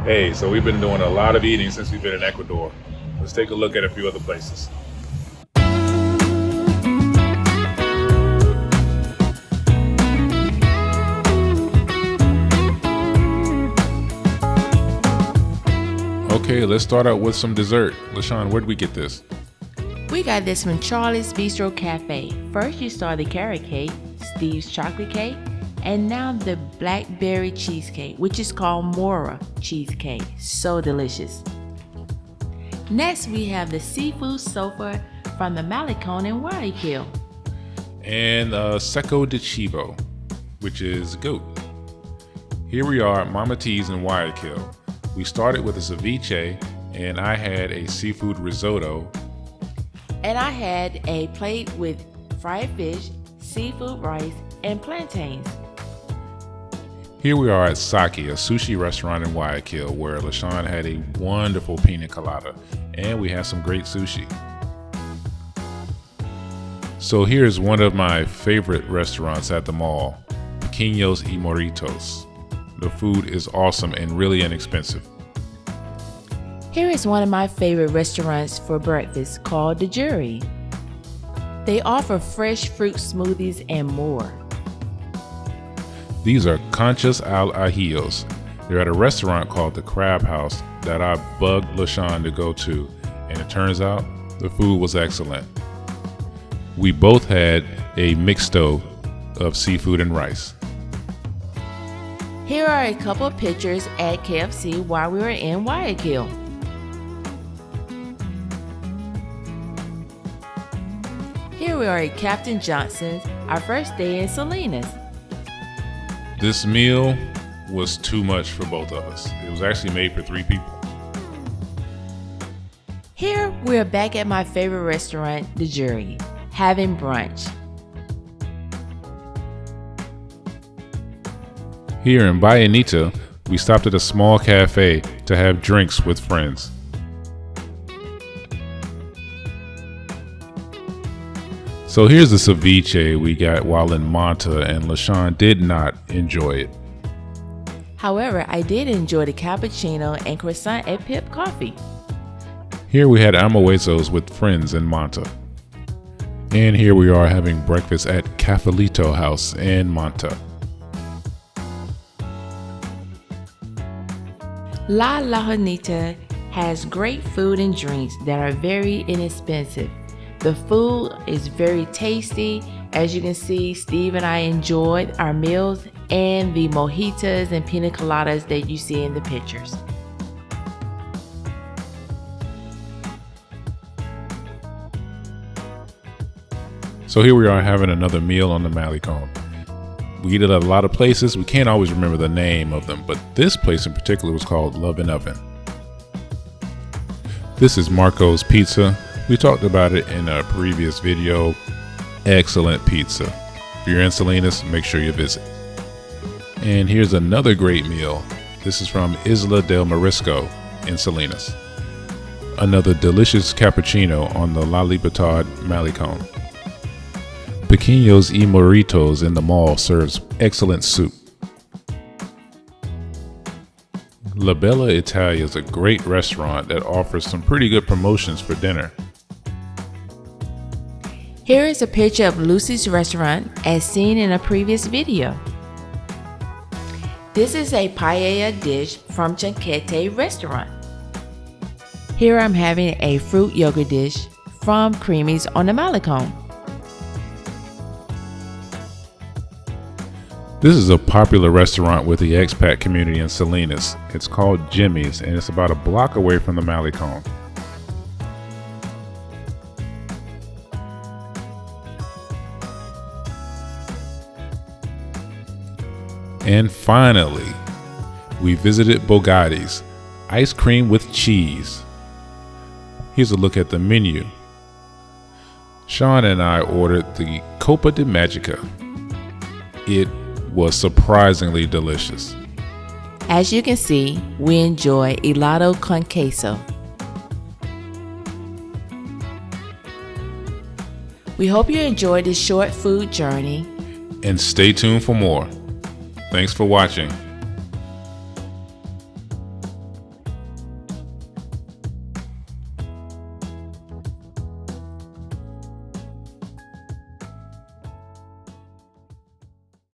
Hey, so we've been doing a lot of eating since we've been in Ecuador. Let's take a look at a few other places. Okay, let's start out with some dessert. LaShawn, where did we get this? We got this from Charlie's Bistro Cafe. First you saw the carrot cake, Steve's chocolate cake, and now the blackberry cheesecake, which is called Mora cheesecake. So delicious. Next we have the seafood sofa from the Malecon in Guayaquil. And seco de chivo, which is goat. Here we are at Mama T's in Guayaquil. We started with a ceviche, and I had a seafood risotto. And I had a plate with fried fish, seafood rice, and plantains. Here we are at Sake, a sushi restaurant in Guayaquil, where LaShawn had a wonderful pina colada, and we had some great sushi. So here's one of my favorite restaurants at the mall, Pequeños y Morritos. The food is awesome and really inexpensive. Here is one of my favorite restaurants for breakfast called The Jury. They offer fresh fruit smoothies and more. These are conchas al ajillos. They're at a restaurant called The Crab House that I bugged LaShawn to go to, and it turns out the food was excellent. We both had a mixto of seafood and rice. Here are a couple of pictures at KFC while we were in Guayaquil. Here we are at Captain Johnson's, our first day in Salinas. This meal was too much for both of us. It was actually made for 3 people. Here we are back at my favorite restaurant, The Jury, having brunch. Here in Vallenita, we stopped at a small cafe to have drinks with friends. So here's the ceviche we got while in Manta, and LaShawn did not enjoy it. However, I did enjoy the cappuccino and croissant at Pip Coffee. Here we had almuerzos with friends in Manta. And here we are having breakfast at Cafelito House in Manta. La Lagunita has great food and drinks that are very inexpensive. The food is very tasty. As you can see, Steve and I enjoyed our meals and the mojitos and pina coladas that you see in the pictures. So here we are having another meal on the Malecon. We eat at a lot of places. We can't always remember the name of them, but this place in particular was called Love and Oven. This is Marco's Pizza. We talked about it in a previous video. Excellent pizza. If you're in Salinas, make sure you visit. And here's another great meal. This is from Isla del Marisco in Salinas. Another delicious cappuccino on the La Libertad Malecon. Pequeños y Morritos in the mall serves excellent soup. La Bella Italia is a great restaurant that offers some pretty good promotions for dinner. Here is a picture of Lucy's restaurant as seen in a previous video. This is a paella dish from Chanquete restaurant. Here I'm having a fruit yogurt dish from Creamies on the Malecon. This is a popular restaurant with the expat community in Salinas. It's called Jimmy's, and it's about a block away from the Malecon. And finally, we visited Bogatti's, ice cream with cheese. Here's a look at the menu. Shon and I ordered the Copa de Magica. It was surprisingly delicious. As you can see, we enjoy helado con queso. We hope you enjoyed this short food journey. And stay tuned for more. Thanks for watching.